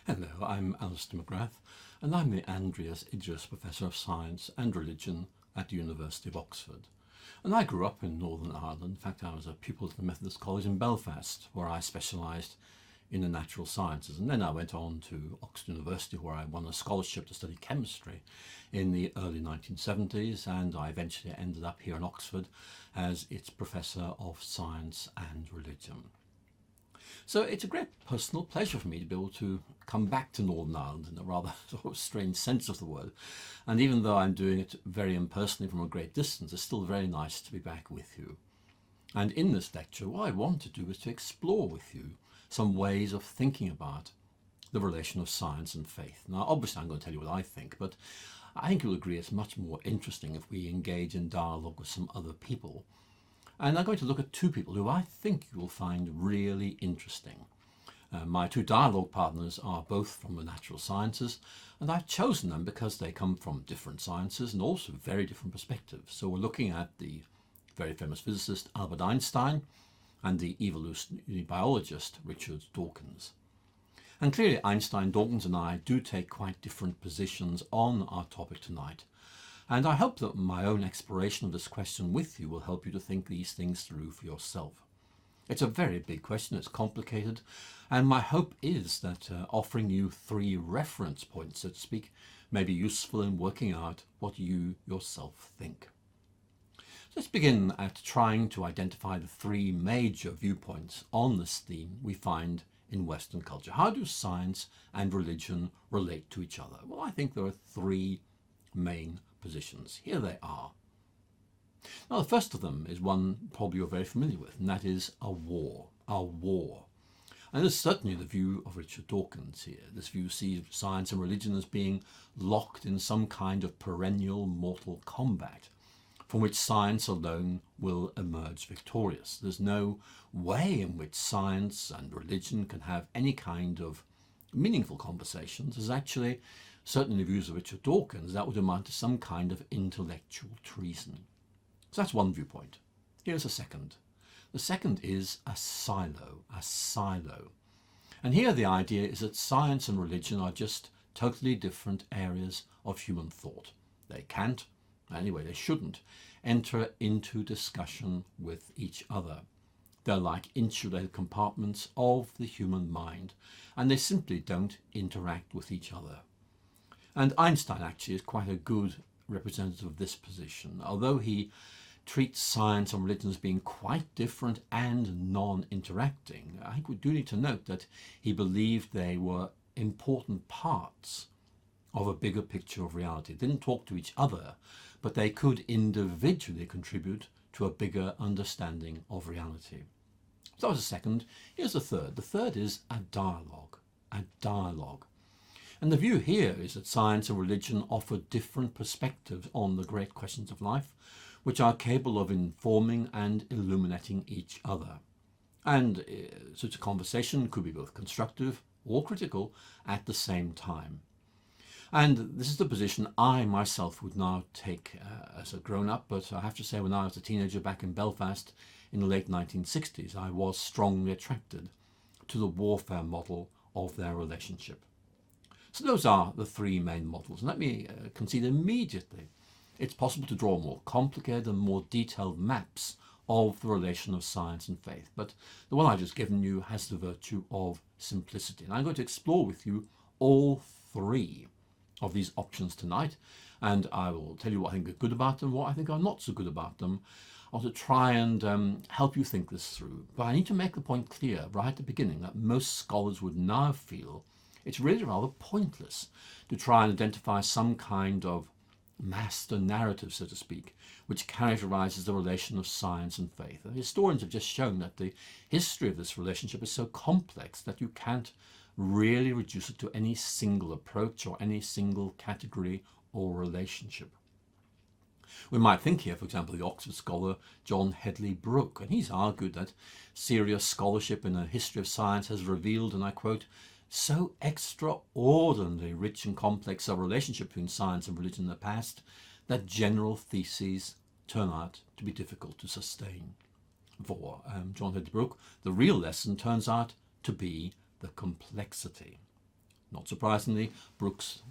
Hello, I'm Alister McGrath, and I'm the Andreas Idreos Professor of Science and Religion at the University of Oxford. And I grew up in Northern Ireland. In fact, I was a pupil at the Methodist College in Belfast, where I specialised in the natural sciences. And then I went on to Oxford University, where I won a scholarship to study chemistry in the early 1970s, and I eventually ended up here in Oxford as its Professor of Science and Religion. So it's a great personal pleasure for me to be able to come back to Northern Ireland in a rather sort of strange sense of the word. And even though I'm doing it very impersonally from a great distance, it's still very nice to be back with you. And in this lecture, what I want to do is to explore with you some ways of thinking about the relation of science and faith. Now, obviously, I'm going to tell you what I think, but I think you'll agree it's much more interesting if we engage in dialogue with some other people. And I'm going to look at two people who I think you will find really interesting. My two dialogue partners are both from the natural sciences, and I've chosen them because they come from different sciences and also very different perspectives. So we're looking at the very famous physicist Albert Einstein and the evolutionary biologist Richard Dawkins. And clearly Einstein, Dawkins and I do take quite different positions on our topic tonight. And I hope that my own exploration of this question with you will help you to think these things through for yourself. It's a very big question, it's complicated, and my hope is that offering you three reference points, so to speak, may be useful in working out what you yourself think. Let's begin at trying to identify the three major viewpoints on this theme we find in Western culture. How do science and religion relate to each other? Well, I think there are three main positions. Here they are. Now, the first of them is one probably you're very familiar with, and that is a war. A war. And this is certainly the view of Richard Dawkins here. This view sees science and religion as being locked in some kind of perennial mortal combat, from which science alone will emerge victorious. There's no way in which science and religion can have any kind of meaningful conversations. There's actually, certainly in the views of Richard Dawkins, that would amount to some kind of intellectual treason. So that's one viewpoint. Here's a second. The second is a silo, a silo. And here the idea is that science and religion are just totally different areas of human thought. They can't, anyway they shouldn't, enter into discussion with each other. They're like insulated compartments of the human mind, and they simply don't interact with each other. And Einstein actually is quite a good representative of this position. Although he treats science and religion as being quite different and non-interacting, I think we do need to note that he believed they were important parts of a bigger picture of reality. They didn't talk to each other, but they could individually contribute to a bigger understanding of reality. So that was the second. Here's the third. The third is a dialogue. A dialogue. And the view here is that science and religion offer different perspectives on the great questions of life, which are capable of informing and illuminating each other. And such a conversation could be both constructive or critical at the same time. And this is the position I myself would now take as a grown-up, but I have to say when I was a teenager back in Belfast in the late 1960s, I was strongly attracted to the warfare model of their relationship. So those are the three main models. And let me concede immediately, it's possible to draw more complicated and more detailed maps of the relation of science and faith. But the one I've just given you has the virtue of simplicity. And I'm going to explore with you all three of these options tonight. And I will tell you what I think are good about them, what I think are not so good about them. I want to try and help you think this through. But I need to make the point clear right at the beginning that most scholars would now feel it's really rather pointless to try and identify some kind of master narrative, so to speak, which characterizes the relation of science and faith. And historians have just shown that the history of this relationship is so complex that you can't really reduce it to any single approach or any single category or relationship. We might think here, for example, the Oxford scholar John Hedley Brooke, and he's argued that serious scholarship in the history of science has revealed, and I quote, so extraordinarily rich and complex a relationship between science and religion in the past that general theses turn out to be difficult to sustain. For John Hedley Brooke, the real lesson turns out to be the complexity. Not surprisingly, Brooks'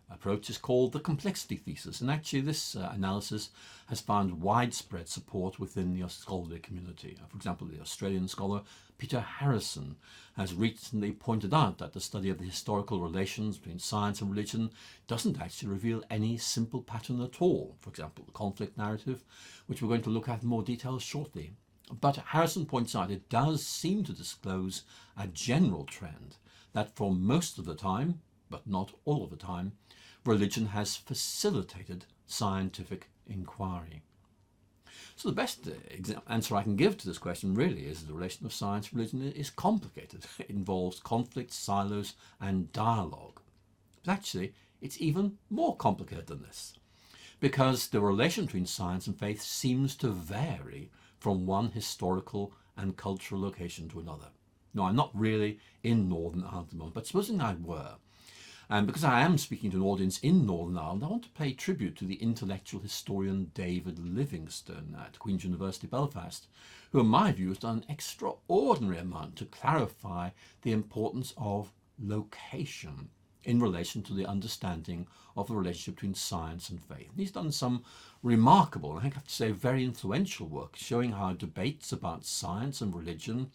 approach is called the complexity thesis, and actually this analysis has found widespread support within the scholarly community. For example, the Australian scholar Peter Harrison has recently pointed out that the study of the historical relations between science and religion doesn't actually reveal any simple pattern at all. For example, the conflict narrative, which we're going to look at in more detail shortly. But Harrison points out it does seem to disclose a general trend that for most of the time, but not all of the time, religion has facilitated scientific inquiry. So the best answer I can give to this question really is the relation of science and religion is complicated. It involves conflict, silos, and dialogue. But actually, it's even more complicated than this, because the relation between science and faith seems to vary from one historical and cultural location to another. Now, I'm not really in Northern Ireland at the moment, but supposing I were, and because I am speaking to an audience in Northern Ireland, I want to pay tribute to the intellectual historian David Livingstone at Queen's University Belfast, who in my view has done an extraordinary amount to clarify the importance of location in relation to the understanding of the relationship between science and faith. And he's done some remarkable, and I have to say very influential work, showing how debates about science and religion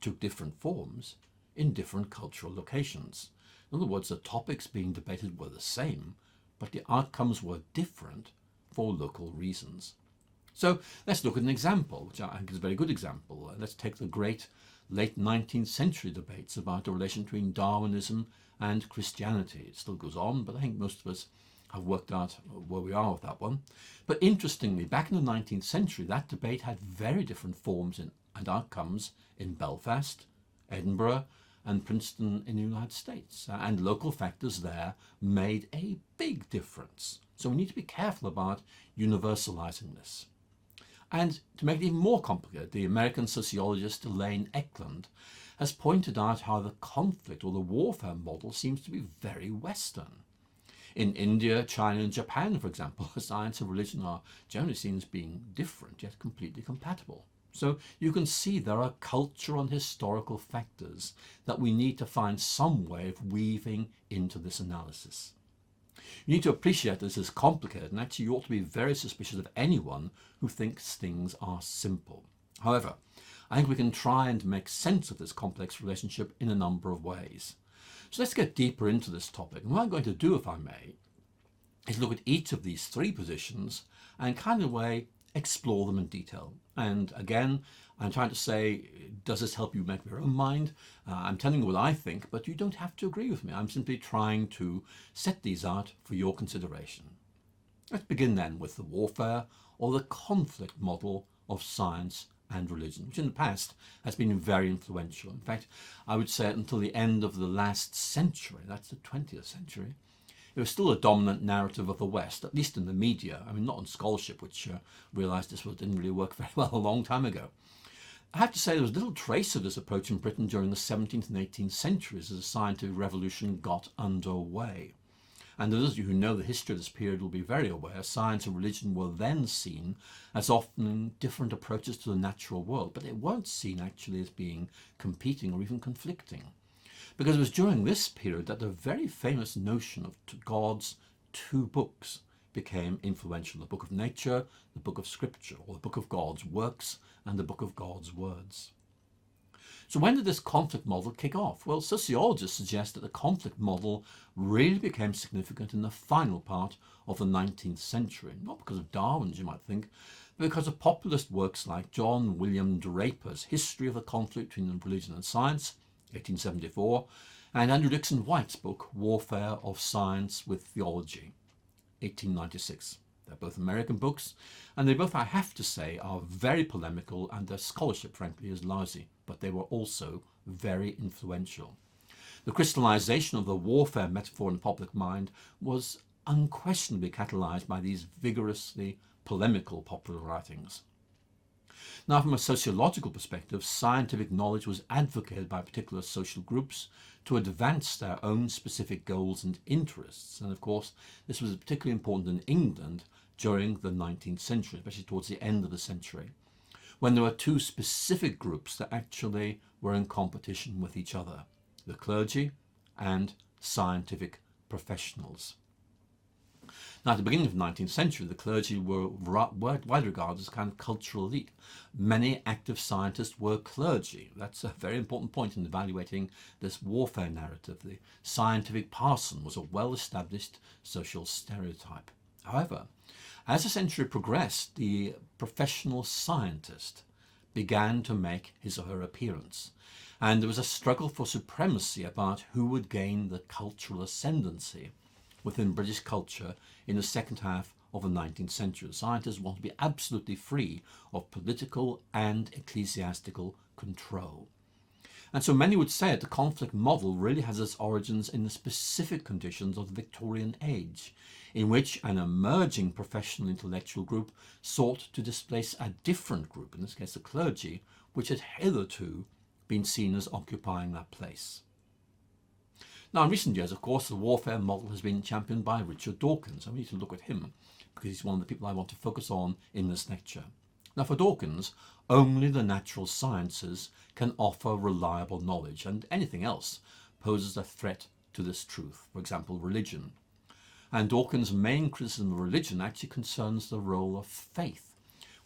took different forms in different cultural locations. In other words, the topics being debated were the same, but the outcomes were different for local reasons. So let's look at an example, which I think is a very good example. Let's take the great late 19th century debates about the relation between Darwinism and Christianity. It still goes on, but I think most of us have worked out where we are with that one. But interestingly, back in the 19th century, that debate had very different forms and outcomes in Belfast, Edinburgh, and Princeton in the United States. And local factors there made a big difference. So we need to be careful about universalizing this. And to make it even more complicated, the American sociologist Elaine Eklund has pointed out how the conflict or the warfare model seems to be very Western. In India, China, and Japan, for example, science and religion are generally seen as being different, yet completely compatible. So you can see there are cultural and historical factors that we need to find some way of weaving into this analysis. You need to appreciate this is complicated, and actually you ought to be very suspicious of anyone who thinks things are simple. However, I think we can try and make sense of this complex relationship in a number of ways. So let's get deeper into this topic. And what I'm going to do, if I may, is look at each of these three positions and kind of way explore them in detail. And again, I'm trying to say, does this help you make your own mind? I'm telling you what I think, but you don't have to agree with me. I'm simply trying to set these out for your consideration. Let's begin then with the warfare or the conflict model of science and religion, which in the past has been very influential. In fact, I would say until the end of the last century, that's the 20th century, it was still a dominant narrative of the West, at least in the media. I mean, not in scholarship, which realised this didn't really work very well a long time ago. I have to say there was little trace of this approach in Britain during the 17th and 18th centuries as the scientific revolution got underway. And those of you who know the history of this period will be very aware science and religion were then seen as often different approaches to the natural world, but they weren't seen actually as being competing or even conflicting. Because it was during this period that the very famous notion of God's two books became influential. The book of nature, the book of scripture, or the book of God's works, and the book of God's words. So when did this conflict model kick off? Well, sociologists suggest that the conflict model really became significant in the final part of the 19th century, not because of Darwin, as you might think, but because of populist works like John William Draper's History of the Conflict Between Religion and Science, 1874, and Andrew Dixon White's book, Warfare of Science with Theology, 1896. They're both American books, and they both, I have to say, are very polemical, and their scholarship, frankly, is lousy, but they were also very influential. The crystallization of the warfare metaphor in the public mind was unquestionably catalyzed by these vigorously polemical popular writings. Now, from a sociological perspective, scientific knowledge was advocated by particular social groups to advance their own specific goals and interests. And of course, this was particularly important in England during the 19th century, especially towards the end of the century, when there were two specific groups that actually were in competition with each other, the clergy and scientific professionals. Now, at the beginning of the 19th century, the clergy were widely regarded as a kind of cultural elite. Many active scientists were clergy. That's a very important point in evaluating this warfare narrative. The scientific parson was a well-established social stereotype. However, as the century progressed, the professional scientist began to make his or her appearance, and there was a struggle for supremacy about who would gain the cultural ascendancy within British culture in the second half of the 19th century. Scientists want to be absolutely free of political and ecclesiastical control. And so many would say that the conflict model really has its origins in the specific conditions of the Victorian age, in which an emerging professional intellectual group sought to displace a different group, in this case the clergy, which had hitherto been seen as occupying that place. Now, in recent years, of course, the warfare model has been championed by Richard Dawkins. And we need to look at him because he's one of the people I want to focus on in this lecture. Now, for Dawkins, only the natural sciences can offer reliable knowledge, and anything else poses a threat to this truth, for example, religion. And Dawkins' main criticism of religion actually concerns the role of faith,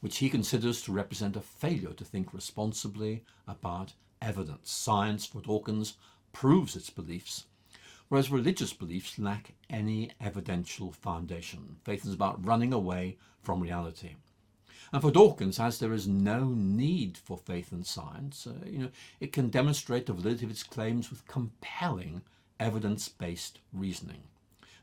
which he considers to represent a failure to think responsibly about evidence. Science, for Dawkins, proves its beliefs, whereas religious beliefs lack any evidential foundation. Faith is about running away from reality. And for Dawkins, as there is no need for faith in science, it can demonstrate the validity of its claims with compelling evidence-based reasoning.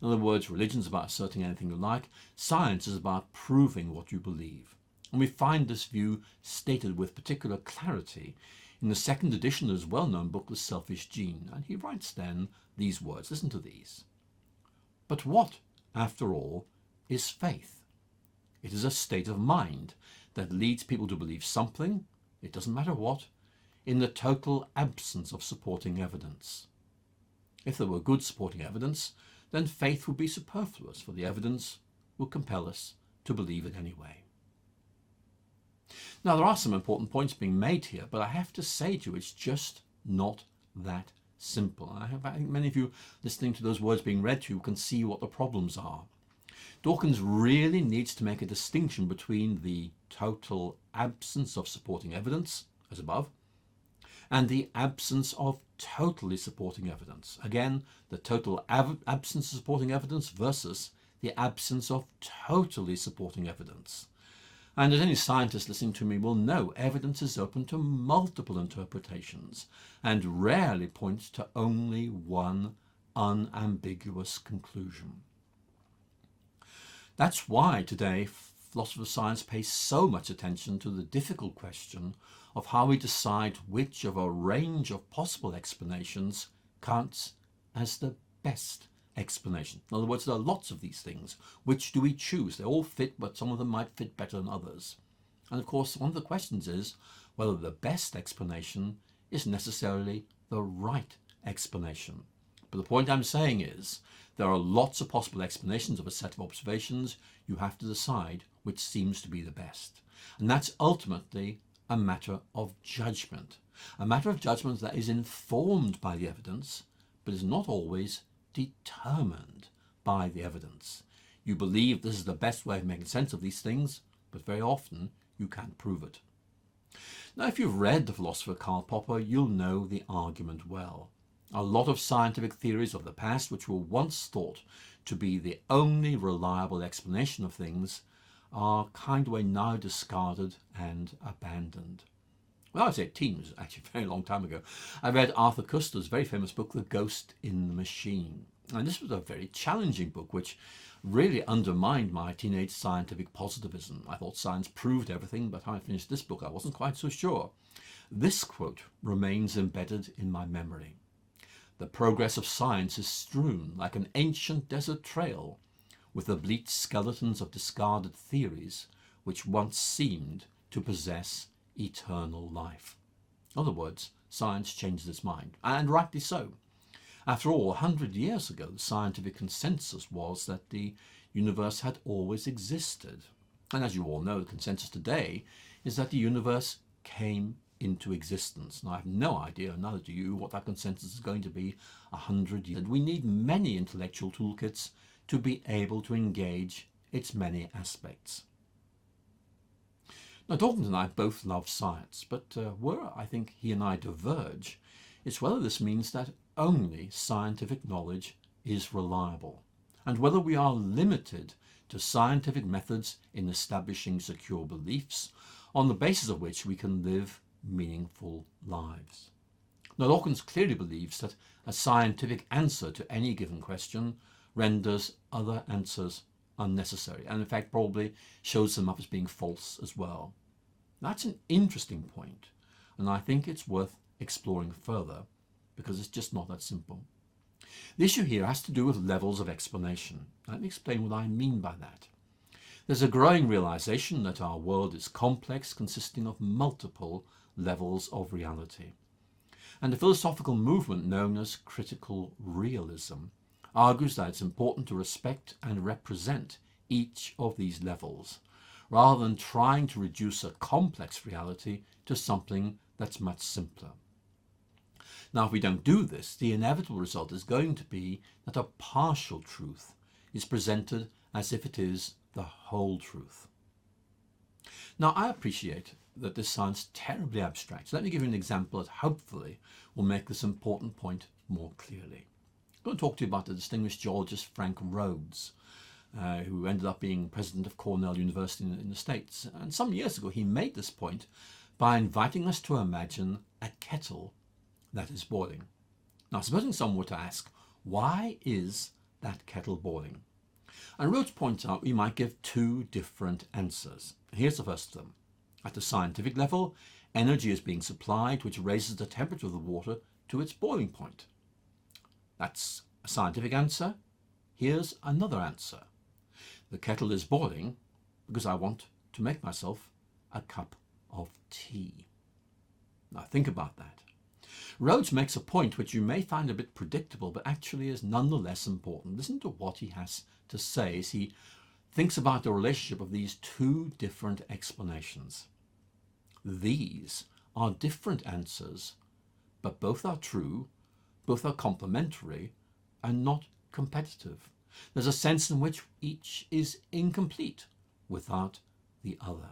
In other words, religion is about asserting anything you like. Science is about proving what you believe. And we find this view stated with particular clarity in the second edition of his well-known book, The Selfish Gene. And he writes then these words. Listen to these. But what, after all, is faith? It is a state of mind that leads people to believe something, it doesn't matter what, in the total absence of supporting evidence. If there were good supporting evidence, then faith would be superfluous, for the evidence would compel us to believe it anyway. Now, there are some important points being made here, but I have to say to you, it's just not that simple. I think many of you listening to those words being read to you can see what the problems are. Dawkins really needs to make a distinction between the total absence of supporting evidence, as above, and the absence of totally supporting evidence. Again, the total absence of supporting evidence versus the absence of totally supporting evidence. And as any scientist listening to me will know, evidence is open to multiple interpretations and rarely points to only one unambiguous conclusion. That's why today philosophers of science pay so much attention to the difficult question of how we decide which of a range of possible explanations counts as the best explanation. In other words, there are lots of these things. Which do we choose? They all fit, but some of them might fit better than others. And of course, one of the questions is whether the best explanation is necessarily the right explanation. But the point I'm saying is there are lots of possible explanations of a set of observations. You have to decide which seems to be the best. And that's ultimately a matter of judgment. A matter of judgment that is informed by the evidence, but is not always determined by the evidence. You believe this is the best way of making sense of these things, but very often you can't prove it. Now, if you've read the philosopher Karl Popper, you'll know the argument well. A lot of scientific theories of the past, which were once thought to be the only reliable explanation of things, are kind of way now discarded and abandoned. Well, I was 18, it was actually a very long time ago. I read Arthur Koestler's very famous book, The Ghost in the Machine. And this was a very challenging book, which really undermined my teenage scientific positivism. I thought science proved everything, but when I finished this book, I wasn't quite so sure. This quote remains embedded in my memory. The progress of science is strewn like an ancient desert trail with the bleached skeletons of discarded theories which once seemed to possess eternal life. In other words, science changes its mind, and rightly so. After all, 100 years ago, the scientific consensus was that the universe had always existed. And as you all know, the consensus today is that the universe came into existence. And I have no idea, neither do you, what that consensus is going to be 100 years. We need many intellectual toolkits to be able to engage its many aspects. Now, Dawkins and I both love science, but where I think he and I diverge is whether this means that only scientific knowledge is reliable, and whether we are limited to scientific methods in establishing secure beliefs on the basis of which we can live meaningful lives. Now, Dawkins clearly believes that a scientific answer to any given question renders other answers unnecessary, and in fact probably shows them up as being false as well. That's an interesting point, and I think it's worth exploring further because it's just not that simple. The issue here has to do with levels of explanation. Let me explain what I mean by that. There's a growing realization that our world is complex, consisting of multiple levels of reality. And the philosophical movement known as critical realism argues that it's important to respect and represent each of these levels, rather than trying to reduce a complex reality to something that's much simpler. Now, if we don't do this, the inevitable result is going to be that a partial truth is presented as if it is the whole truth. Now, I appreciate that this sounds terribly abstract. So let me give you an example that hopefully will make this important point more clearly. I'm going to talk to you about the distinguished geologist Frank Rhodes, who ended up being president of Cornell University in the States. And some years ago, he made this point by inviting us to imagine a kettle that is boiling. Now, supposing someone were to ask, why is that kettle boiling? And Rhodes points out we might give two different answers. Here's the first of them. At the scientific level, energy is being supplied which raises the temperature of the water to its boiling point. That's a scientific answer. Here's another answer. The kettle is boiling because I want to make myself a cup of tea. Now think about that. Rhodes makes a point which you may find a bit predictable, but actually is nonetheless important. Listen to what he has to say as he thinks about the relationship of these two different explanations. These are different answers, but both are true, both are complementary, and not competitive. There's a sense in which each is incomplete without the other.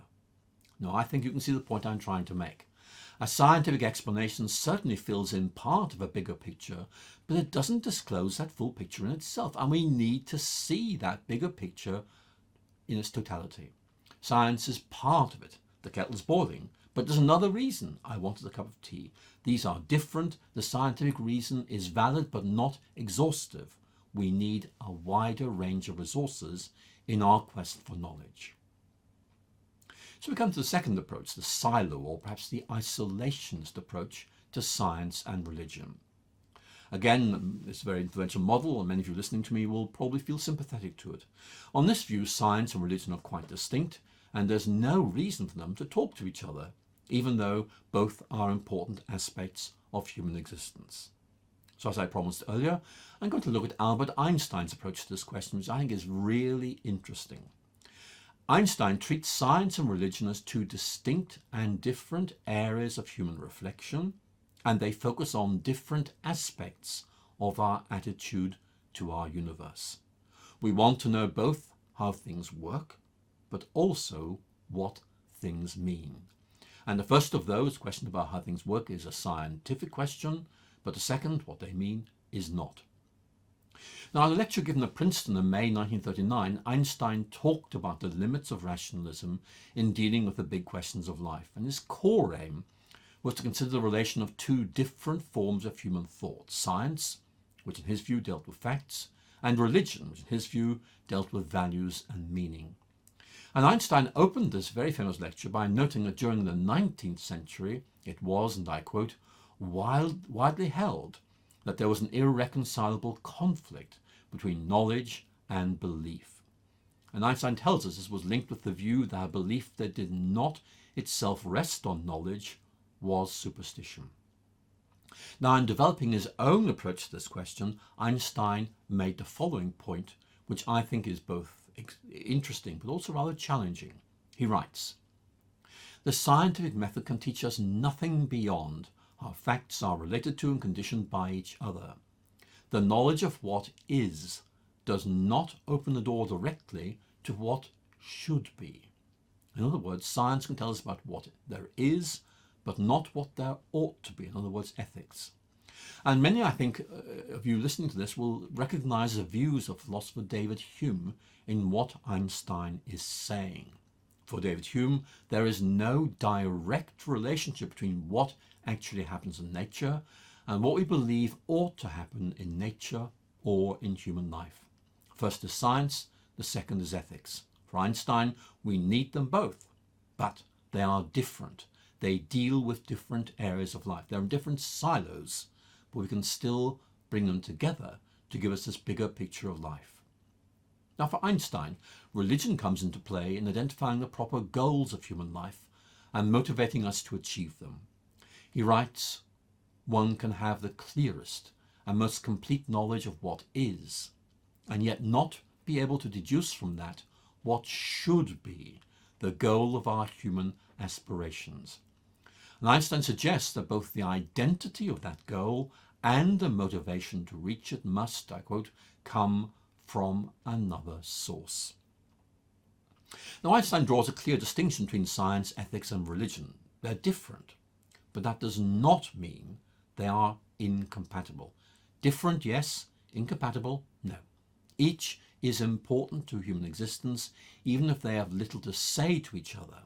Now, I think you can see the point I'm trying to make. A scientific explanation certainly fills in part of a bigger picture, but it doesn't disclose that full picture in itself, and we need to see that bigger picture in its totality. Science is part of it. The kettle's boiling, but there's another reason I wanted a cup of tea. These are different. The scientific reason is valid but not exhaustive. We need a wider range of resources in our quest for knowledge. So we come to the second approach, the silo, or perhaps the isolationist approach to science and religion. Again, it's a very influential model, and many of you listening to me will probably feel sympathetic to it. On this view, science and religion are quite distinct, and there's no reason for them to talk to each other, even though both are important aspects of human existence. So as I promised earlier, I'm going to look at Albert Einstein's approach to this question, which I think is really interesting. Einstein treats science and religion as two distinct and different areas of human reflection, and they focus on different aspects of our attitude to our universe. We want to know both how things work, but also what things mean. And the first of those, question about how things work, is a scientific question, but the second, what they mean, is not. Now, in a lecture given at Princeton in May 1939, Einstein talked about the limits of rationalism in dealing with the big questions of life, and his core aim was to consider the relation of two different forms of human thought: science, which in his view dealt with facts, and religion, which in his view dealt with values and meaning. And Einstein opened this very famous lecture by noting that during the 19th century it was, and I quote, widely held that there was an irreconcilable conflict between knowledge and belief. And Einstein tells us this was linked with the view that a belief that did not itself rest on knowledge was superstition. Now, in developing his own approach to this question, Einstein made the following point, which I think is both interesting but also rather challenging. He writes, the scientific method can teach us nothing beyond how facts are related to and conditioned by each other. The knowledge of what is does not open the door directly to what should be. In other words, science can tell us about what there is, but not what there ought to be. In other words, ethics. And many, I think, of you listening to this will recognize the views of philosopher David Hume in what Einstein is saying. For David Hume, there is no direct relationship between what actually happens in nature and what we believe ought to happen in nature or in human life. First is science, the second is ethics. For Einstein, we need them both, but they are different. They deal with different areas of life. They're in different silos, but we can still bring them together to give us this bigger picture of life. Now, for Einstein, religion comes into play in identifying the proper goals of human life and motivating us to achieve them. He writes, "One can have the clearest and most complete knowledge of what is, and yet not be able to deduce from that what should be the goal of our human aspirations." And Einstein suggests that both the identity of that goal and the motivation to reach it must, I quote, come from another source. Now, Einstein draws a clear distinction between science, ethics, and religion. They're different, but that does not mean they are incompatible. Different, yes. Incompatible, no. Each is important to human existence, even if they have little to say to each other.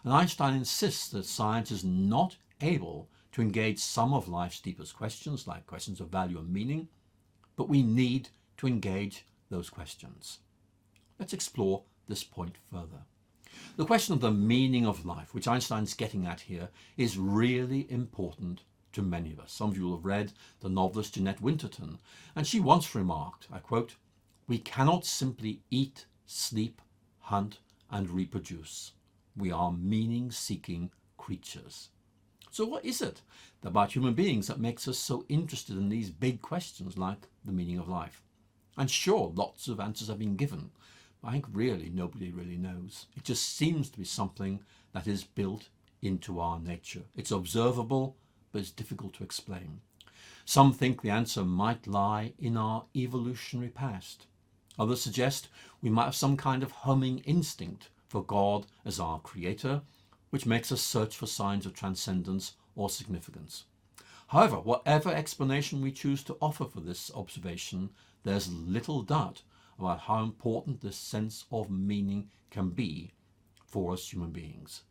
And Einstein insists that science is not able to engage some of life's deepest questions, like questions of value and meaning, but we need to engage those questions. Let's explore this point further. The question of the meaning of life, which Einstein's getting at here, is really important to many of us. Some of you will have read the novelist Jeanette Winterton, and she once remarked, I quote, "We cannot simply eat, sleep, hunt, and reproduce. We are meaning-seeking creatures." So what is it about human beings that makes us so interested in these big questions like the meaning of life? And sure, lots of answers have been given, but I think really nobody really knows. It just seems to be something that is built into our nature. It's observable, but it's difficult to explain. Some think the answer might lie in our evolutionary past. Others suggest we might have some kind of homing instinct for God as our creator, which makes us search for signs of transcendence or significance. However, whatever explanation we choose to offer for this observation, there's little doubt about how important this sense of meaning can be for us human beings.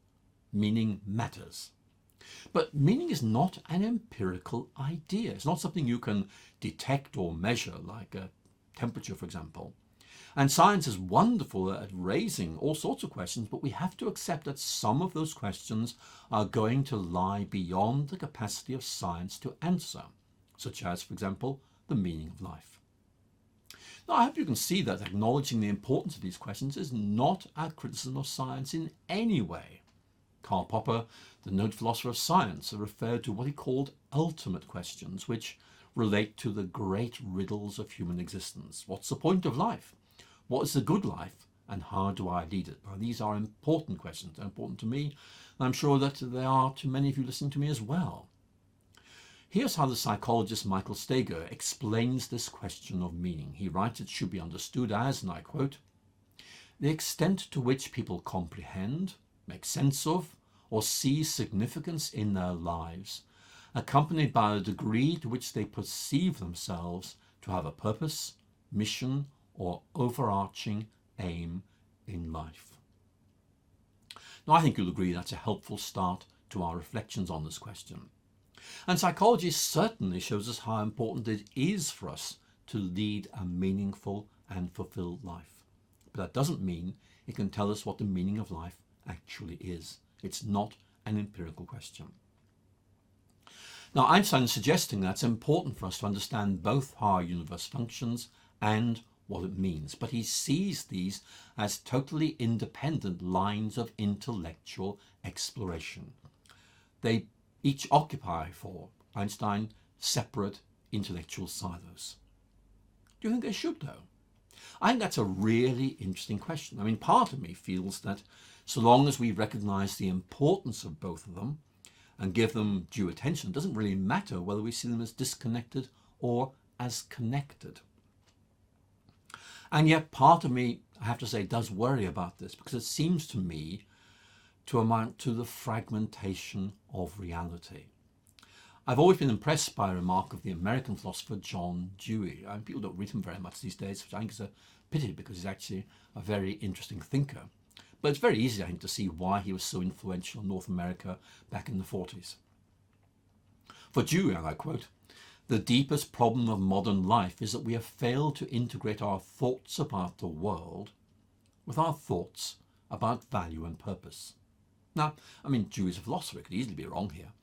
Meaning matters. But meaning is not an empirical idea. It's not something you can detect or measure, like a temperature, for example. And science is wonderful at raising all sorts of questions, but we have to accept that some of those questions are going to lie beyond the capacity of science to answer, such as, for example, the meaning of life. Now, I hope you can see that acknowledging the importance of these questions is not a criticism of science in any way. Karl Popper, the noted philosopher of science, referred to what he called ultimate questions, which relate to the great riddles of human existence. What's the point of life? What is the good life, and how do I lead it? Well, these are important questions. They're important to me, and I'm sure that they are to many of you listening to me as well. Here's how the psychologist Michael Steger explains this question of meaning. He writes it should be understood as, and I quote, "The extent to which people comprehend, make sense of, or see significance in their lives, accompanied by the degree to which they perceive themselves to have a purpose, mission, or overarching aim in life." Now, I think you'll agree that's a helpful start to our reflections on this question. And psychology certainly shows us how important it is for us to lead a meaningful and fulfilled life. But that doesn't mean it can tell us what the meaning of life actually is. It's not an empirical question. Now, Einstein is suggesting that it's important for us to understand both how our universe functions and what it means, but he sees these as totally independent lines of intellectual exploration. They each occupy, for Einstein, separate intellectual silos. Do you think they should, though? I think that's a really interesting question. I mean, part of me feels that so long as we recognise the importance of both of them and give them due attention, it doesn't really matter whether we see them as disconnected or as connected. And yet part of me, I have to say, does worry about this, because it seems to me to amount to the fragmentation of reality. I've always been impressed by a remark of the American philosopher John Dewey. People don't read him very much these days, which I think is a pity, because he's actually a very interesting thinker. But it's very easy, I think, to see why he was so influential in North America back in the 40s. For Dewey, and I quote, "The deepest problem of modern life is that we have failed to integrate our thoughts about the world with our thoughts about value and purpose." Now, I mean, Dewey's a philosopher, could easily be wrong here,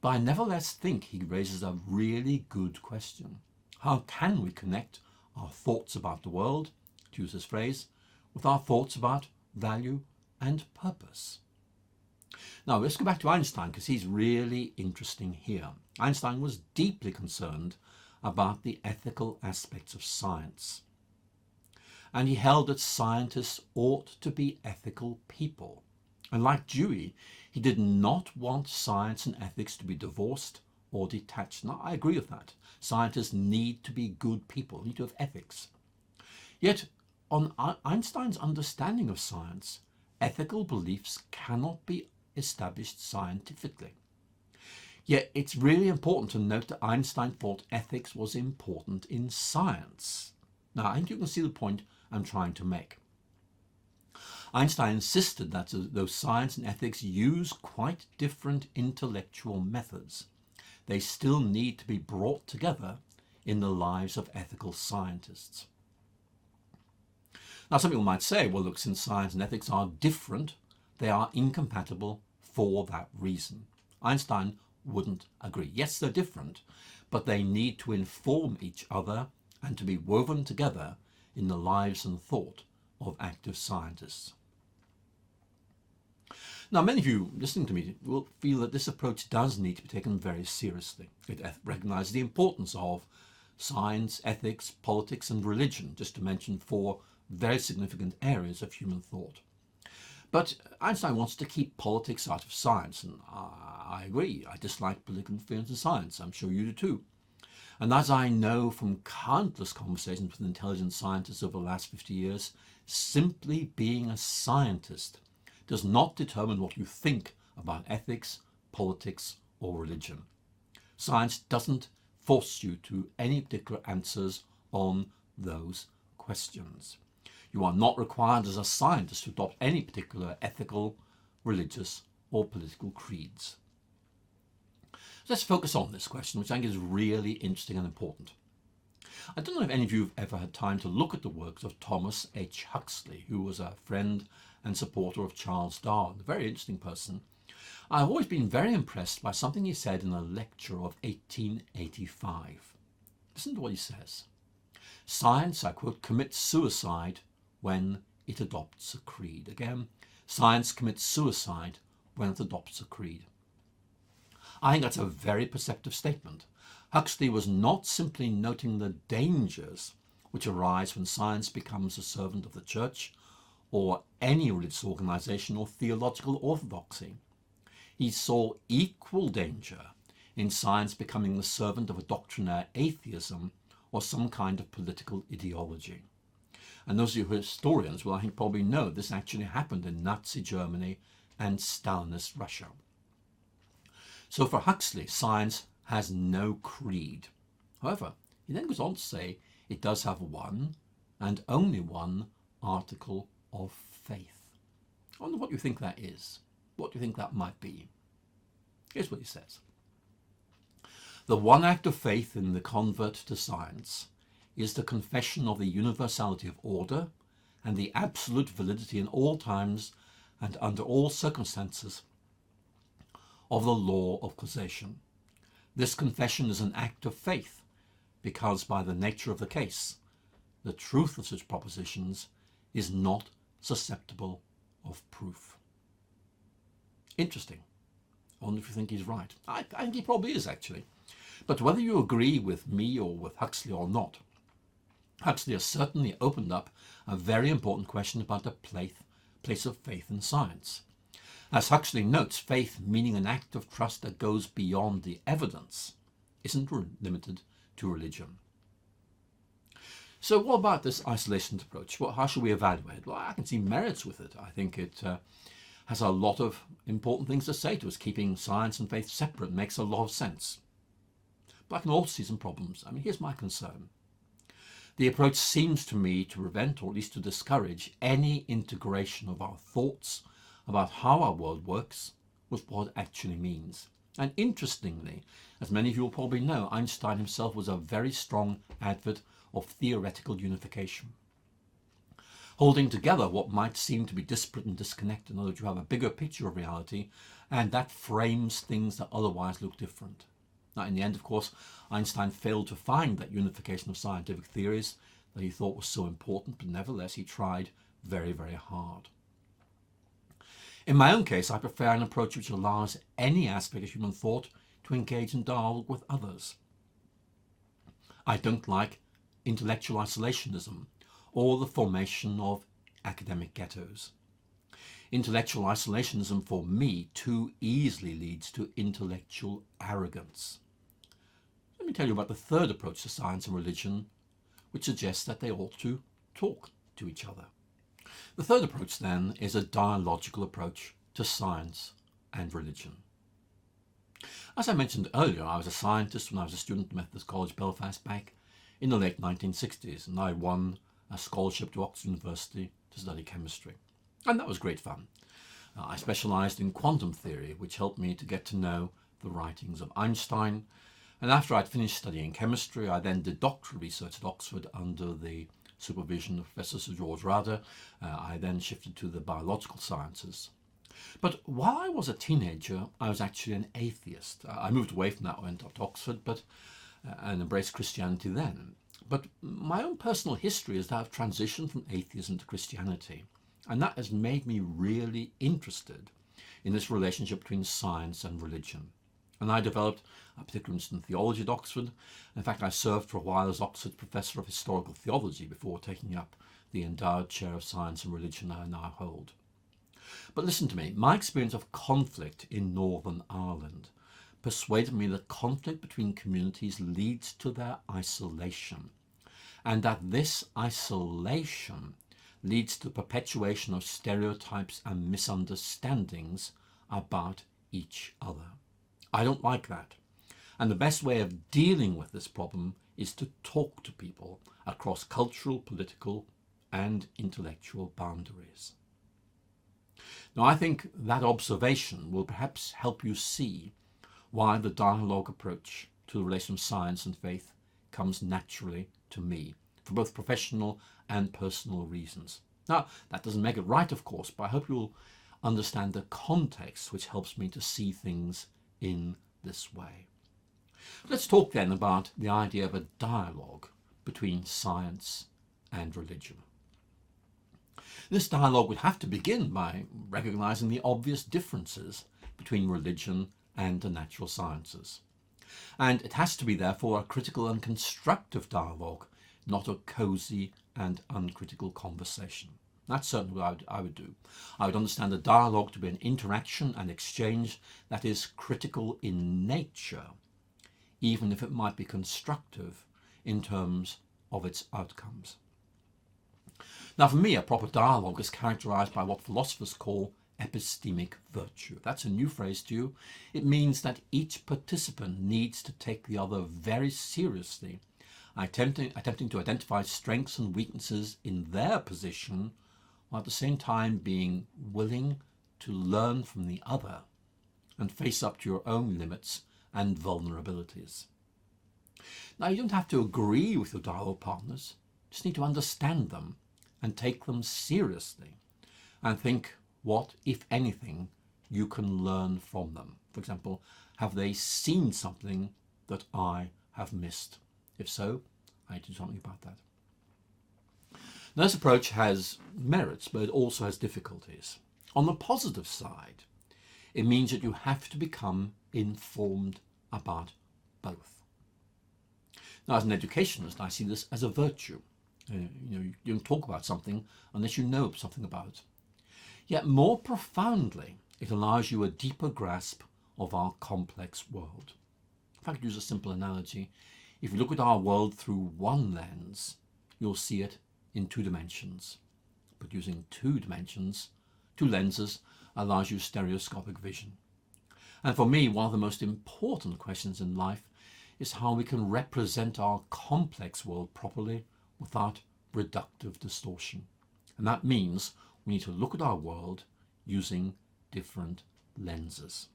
but I nevertheless think he raises a really good question. How can we connect our thoughts about the world, to use his phrase, with our thoughts about value and purpose? Now, let's go back to Einstein, because he's really interesting here. Einstein was deeply concerned about the ethical aspects of science. And he held that scientists ought to be ethical people. And like Dewey, he did not want science and ethics to be divorced or detached. Now, I agree with that. Scientists need to be good people, need to have ethics. Yet, on Einstein's understanding of science, ethical beliefs cannot be established scientifically. Yet it's really important to note that Einstein thought ethics was important in science. Now, I think you can see the point I'm trying to make. Einstein insisted that though science and ethics use quite different intellectual methods, they still need to be brought together in the lives of ethical scientists. Now, some people might say, well, look, since science and ethics are different, they are incompatible for that reason. Einstein wouldn't agree. Yes, they're different, but they need to inform each other and to be woven together in the lives and thought of active scientists. Now, many of you listening to me will feel that this approach does need to be taken very seriously. It recognizes the importance of science, ethics, politics, and religion, just to mention four very significant areas of human thought. But Einstein wants to keep politics out of science, and I agree. I dislike political interference in science. I'm sure you do too. And as I know from countless conversations with intelligent scientists over the last 50 years, simply being a scientist does not determine what you think about ethics, politics, or religion. Science doesn't force you to any particular answers on those questions. You are not required as a scientist to adopt any particular ethical, religious, or political creeds. Let's focus on this question, which I think is really interesting and important. I don't know if any of you have ever had time to look at the works of Thomas H. Huxley, who was a friend and supporter of Charles Darwin, a very interesting person. I've always been very impressed by something he said in a lecture of 1885. Listen to what he says. "Science," I quote, "commits suicide when it adopts a creed." Again, science commits suicide when it adopts a creed. I think that's a very perceptive statement. Huxley was not simply noting the dangers which arise when science becomes a servant of the church or any religious organization or theological orthodoxy. He saw equal danger in science becoming the servant of a doctrinaire atheism or some kind of political ideology. And those of you who are historians will, I think, probably know this actually happened in Nazi Germany and Stalinist Russia. So for Huxley, science has no creed. However, he then goes on to say it does have one and only one article of faith. I wonder what you think that is. What do you think that might be? Here's what he says. "The one act of faith in the convert to science is the confession of the universality of order and the absolute validity in all times and under all circumstances of the law of causation. This confession is an act of faith because by the nature of the case, the truth of such propositions is not susceptible of proof." Interesting. I wonder if you think he's right. I think he probably is, actually. But whether you agree with me or with Huxley or not, Huxley has certainly opened up a very important question about the place of faith in science. As Huxley notes, faith, meaning an act of trust that goes beyond the evidence, isn't limited to religion. So what about this isolationist approach? Well, how should we evaluate it? Well, I can see merits with it. I think it has a lot of important things to say to us. Keeping science and faith separate makes a lot of sense. But I can also see some problems. I mean, here's my concern. The approach seems to me to prevent, or at least to discourage, any integration of our thoughts about how our world works with what it actually means. And interestingly, as many of you will probably know, Einstein himself was a very strong advocate of theoretical unification. Holding together what might seem to be disparate and disconnected, in other words, you have a bigger picture of reality, and that frames things that otherwise look different. Now, in the end, of course, Einstein failed to find that unification of scientific theories that he thought was so important, but nevertheless, he tried very, very hard. In my own case, I prefer an approach which allows any aspect of human thought to engage in dialogue with others. I don't like intellectual isolationism or the formation of academic ghettos. Intellectual isolationism for me too easily leads to intellectual arrogance. Let me tell you about the third approach to science and religion, which suggests that they ought to talk to each other. The third approach then is a dialogical approach to science and religion. As I mentioned earlier, I was a scientist when I was a student at Methodist College, Belfast, back in the late 1960s, and I won a scholarship to Oxford University to study chemistry. And that was great fun. I specialised in quantum theory, which helped me to get to know the writings of Einstein. And after I'd finished studying chemistry, I then did doctoral research at Oxford under the supervision of Professor Sir George Rader. I then shifted to the biological sciences. But while I was a teenager, I was actually an atheist. I moved away from that, went up to Oxford, and embraced Christianity then. But my own personal history is that I've transitioned from atheism to Christianity. And that has made me really interested in this relationship between science and religion. And I developed a particular interest in theology at Oxford. In fact, I served for a while as Oxford's Professor of Historical Theology before taking up the endowed chair of science and religion I now hold. But listen to me, my experience of conflict in Northern Ireland persuaded me that conflict between communities leads to their isolation, and that this isolation leads to the perpetuation of stereotypes and misunderstandings about each other. I don't like that. And the best way of dealing with this problem is to talk to people across cultural, political, and intellectual boundaries. Now, I think that observation will perhaps help you see why the dialogue approach to the relation of science and faith comes naturally to me, for both professional and personal reasons. Now, that doesn't make it right, of course, but I hope you'll understand the context which helps me to see things in this way. Let's talk then about the idea of a dialogue between science and religion. This dialogue would have to begin by recognizing the obvious differences between religion and the natural sciences. And it has to be, therefore, a critical and constructive dialogue, not a cosy and uncritical conversation. That's certainly what I would do. I would understand a dialogue to be an interaction and exchange that is critical in nature, even if it might be constructive in terms of its outcomes. Now, for me, a proper dialogue is characterized by what philosophers call epistemic virtue. That's a new phrase to you. It means that each participant needs to take the other very seriously, attempting to identify strengths and weaknesses in their position, while at the same time being willing to learn from the other and face up to your own limits and vulnerabilities. Now, you don't have to agree with your dialogue partners. You just need to understand them and take them seriously and think what, if anything, you can learn from them. For example, have they seen something that I have missed? If so, I need to do something about that. Now, this approach has merits, but it also has difficulties. On the positive side, it means that you have to become informed about both. Now, as an educationist, I see this as a virtue. You don't talk about something unless you know something about it. Yet more profoundly, it allows you a deeper grasp of our complex world. If I could use a simple analogy, if you look at our world through one lens, you'll see it in 2 dimensions. But using 2 lenses, allows you stereoscopic vision. And for me, one of the most important questions in life is how we can represent our complex world properly without reductive distortion. And that means we need to look at our world using different lenses.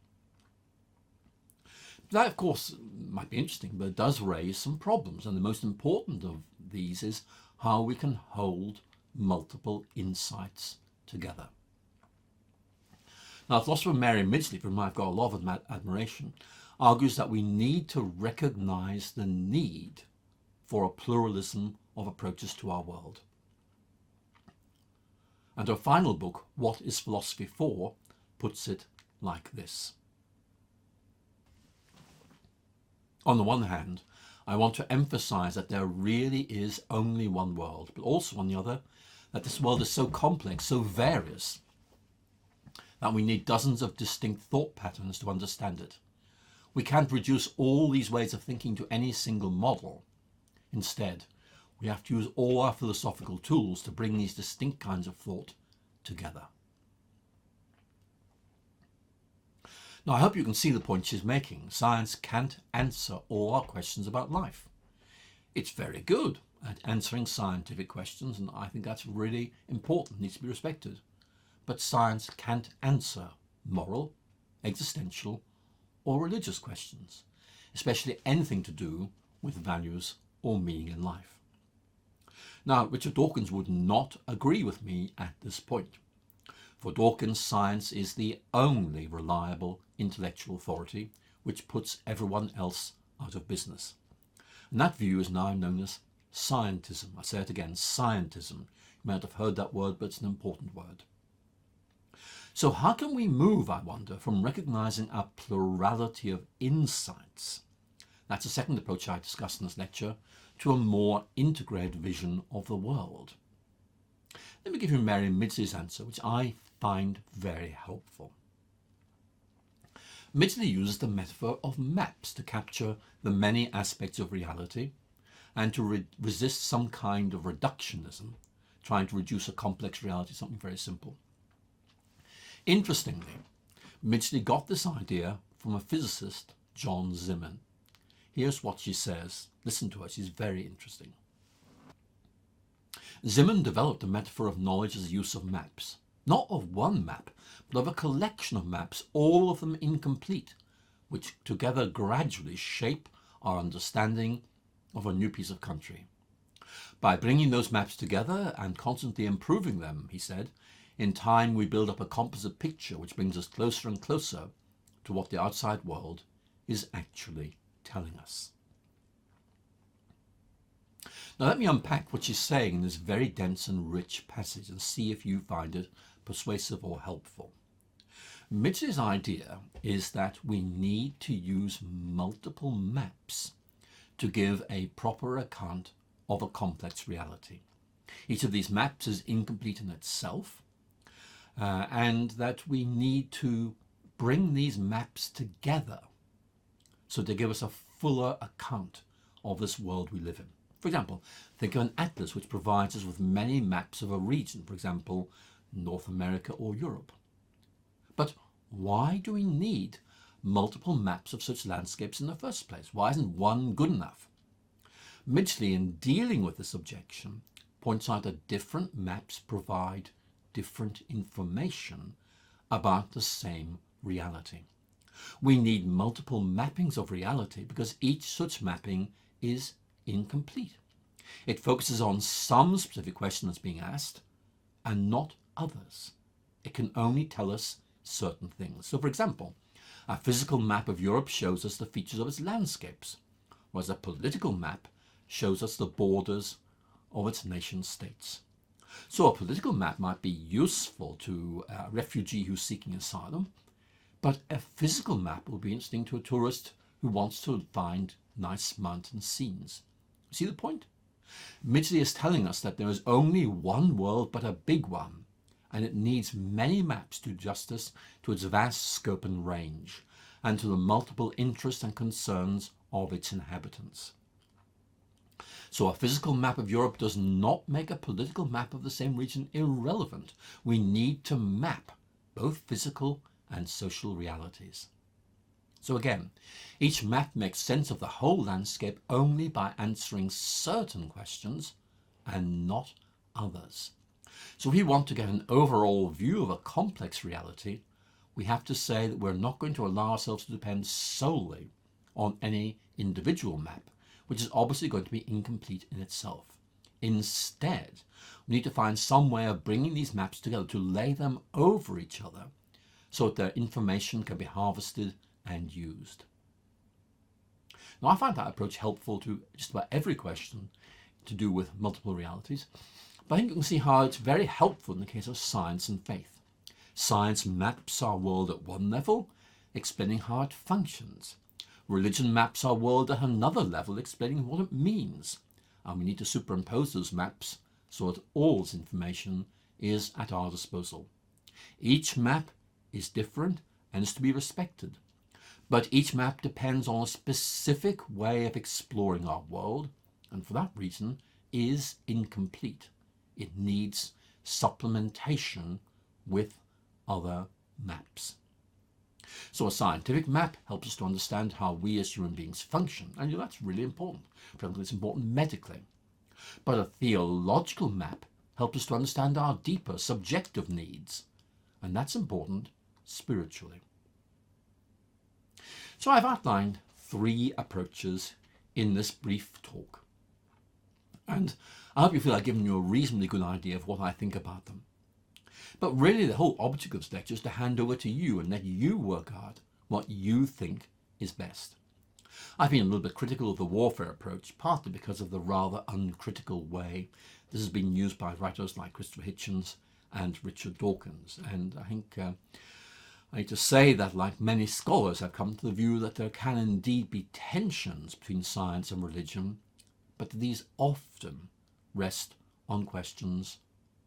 That, of course, might be interesting, but it does raise some problems. And the most important of these is how we can hold multiple insights together. Now, philosopher Mary Midgley, for whom I've got a lot of admiration, argues that we need to recognize the need for a pluralism of approaches to our world. And her final book, What is Philosophy For?, puts it like this. On the one hand, I want to emphasize that there really is only one world, but also on the other, that this world is so complex, so various, that we need dozens of distinct thought patterns to understand it. We can't reduce all these ways of thinking to any single model. Instead, we have to use all our philosophical tools to bring these distinct kinds of thought together. Now, I hope you can see the point she's making. Science can't answer all our questions about life. It's very good at answering scientific questions, and I think that's really important, needs to be respected. But science can't answer moral, existential, or religious questions, especially anything to do with values or meaning in life. Now, Richard Dawkins would not agree with me at this point. For Dawkins, science is the only reliable intellectual authority which puts everyone else out of business. And that view is now known as scientism. I say it again, scientism. You might have heard that word, but it's an important word. So how can we move, I wonder, from recognizing a plurality of insights, that's the second approach I discussed in this lecture, to a more integrated vision of the world? Let me give you Mary Midgley's answer, which I find very helpful. Midgley uses the metaphor of maps to capture the many aspects of reality and to resist some kind of reductionism, trying to reduce a complex reality to something very simple. Interestingly, Midgley got this idea from a physicist, John Zeeman. Here's what she says. Listen to her, she's very interesting. Zeeman developed a metaphor of knowledge as the use of maps, not of one map, but of a collection of maps, all of them incomplete, which together gradually shape our understanding of a new piece of country. By bringing those maps together and constantly improving them, he said, in time we build up a composite picture which brings us closer and closer to what the outside world is actually telling us. Now let me unpack what she's saying in this very dense and rich passage and see if you find it persuasive or helpful. Midgley's idea is that we need to use multiple maps to give a proper account of a complex reality. Each of these maps is incomplete in itself, and that we need to bring these maps together so they give us a fuller account of this world we live in. For example, think of an atlas which provides us with many maps of a region, for example, North America or Europe. But why do we need multiple maps of such landscapes in the first place? Why isn't one good enough? Midgley, in dealing with this objection, points out that different maps provide different information about the same reality. We need multiple mappings of reality because each such mapping is incomplete. It focuses on some specific question that's being asked and not others. It can only tell us certain things. So, for example, a physical map of Europe shows us the features of its landscapes, whereas a political map shows us the borders of its nation states. So a political map might be useful to a refugee who's seeking asylum, but a physical map will be interesting to a tourist who wants to find nice mountain scenes. See the point? Midgley is telling us that there is only one world but a big one, and it needs many maps to do justice to its vast scope and range, and to the multiple interests and concerns of its inhabitants. So a physical map of Europe does not make a political map of the same region irrelevant. We need to map both physical and social realities. So again, each map makes sense of the whole landscape only by answering certain questions and not others. So if we want to get an overall view of a complex reality, we have to say that we're not going to allow ourselves to depend solely on any individual map, which is obviously going to be incomplete in itself. Instead, we need to find some way of bringing these maps together to lay them over each other so that their information can be harvested and used. Now, I find that approach helpful to just about every question to do with multiple realities, but I think you can see how it's very helpful in the case of science and faith. Science maps our world at one level, explaining how it functions. Religion maps our world at another level, explaining what it means. And we need to superimpose those maps so that all this information is at our disposal. Each map is different and is to be respected. But each map depends on a specific way of exploring our world, and for that reason is incomplete. It needs supplementation with other maps. So a scientific map helps us to understand how we as human beings function, and that's really important. For example, it's important medically. But a theological map helps us to understand our deeper subjective needs, and that's important spiritually. So I've outlined 3 approaches in this brief talk, and I hope you feel I've given you a reasonably good idea of what I think about them. But really the whole object of this lecture is to hand over to you and let you work out what you think is best. I've been a little bit critical of the warfare approach, partly because of the rather uncritical way this has been used by writers like Christopher Hitchens and Richard Dawkins. And I think I need to say that, like many scholars, I've come to the view that there can indeed be tensions between science and religion, but these often rest on questions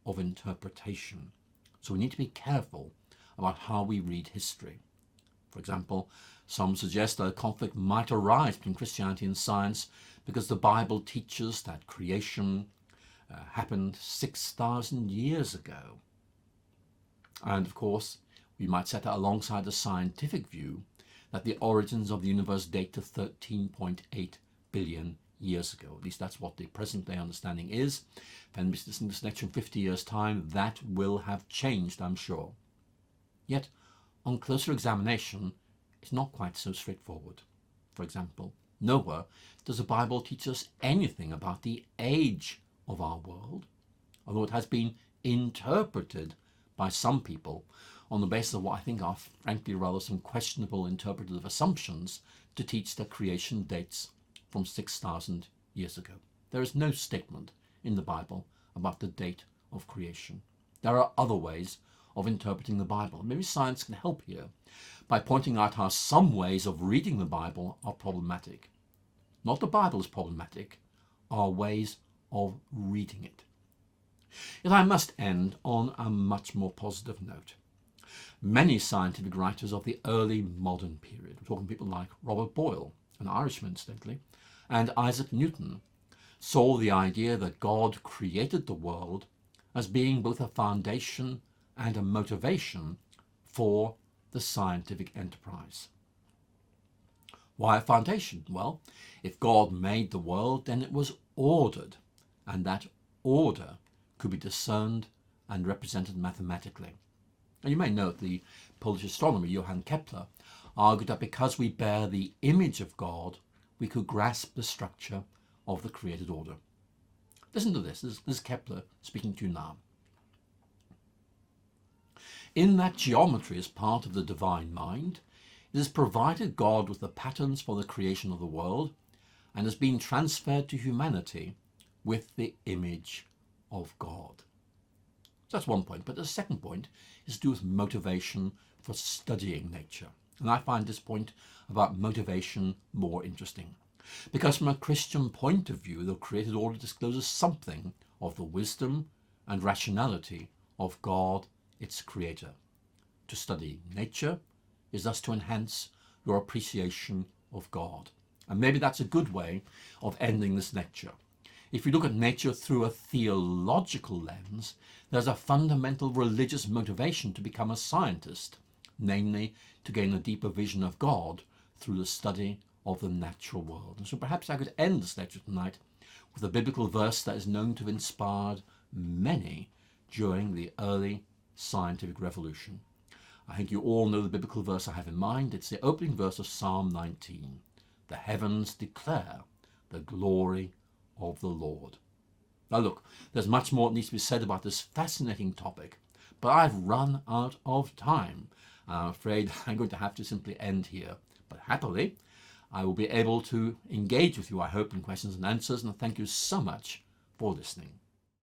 of interpretation. So we need to be careful about how we read history. For example, some suggest that a conflict might arise between Christianity and science because the Bible teaches that creation happened 6,000 years ago. And of course, we might set that alongside the scientific view that the origins of the universe date to 13.8 billion years ago. At least that's what the present day understanding is. If anybody's listening to this lecture in 50 years' time, that will have changed, I'm sure. Yet, on closer examination, it's not quite so straightforward. For example, nowhere does the Bible teach us anything about the age of our world, although it has been interpreted by some people on the basis of what I think are frankly rather some questionable interpretative assumptions to teach that creation dates from 6,000 years ago. There is no statement in the Bible about the date of creation. There are other ways of interpreting the Bible. Maybe science can help here by pointing out how some ways of reading the Bible are problematic. Not the Bible is problematic, our ways of reading it. Yet I must end on a much more positive note. Many scientific writers of the early modern period, we're talking people like Robert Boyle, an Irishman incidentally, and Isaac Newton, saw the idea that God created the world as being both a foundation and a motivation for the scientific enterprise. Why a foundation? Well, if God made the world, then it was ordered, and that order could be discerned and represented mathematically. And you may note the Polish astronomer Johann Kepler argued that because we bear the image of God, we could grasp the structure of the created order. Listen to this. This is Kepler speaking to you now. In that geometry is part of the divine mind, it has provided God with the patterns for the creation of the world and has been transferred to humanity with the image of God. So that's one point. But the second point is to do with motivation for studying nature. And I find this point about motivation more interesting. Because from a Christian point of view, the created order discloses something of the wisdom and rationality of God, its creator. To study nature is thus to enhance your appreciation of God. And maybe that's a good way of ending this lecture. If you look at nature through a theological lens, there's a fundamental religious motivation to become a scientist, namely to gain a deeper vision of God through the study of the natural world. And so perhaps I could end this lecture tonight with a biblical verse that is known to have inspired many during the early scientific revolution. I think you all know the biblical verse I have in mind. It's the opening verse of Psalm 19. The heavens declare the glory of the Lord. Now look, there's much more that needs to be said about this fascinating topic, but I've run out of time. I'm afraid I'm going to have to simply end here. But happily, I will be able to engage with you, I hope, in questions and answers, and thank you so much for listening.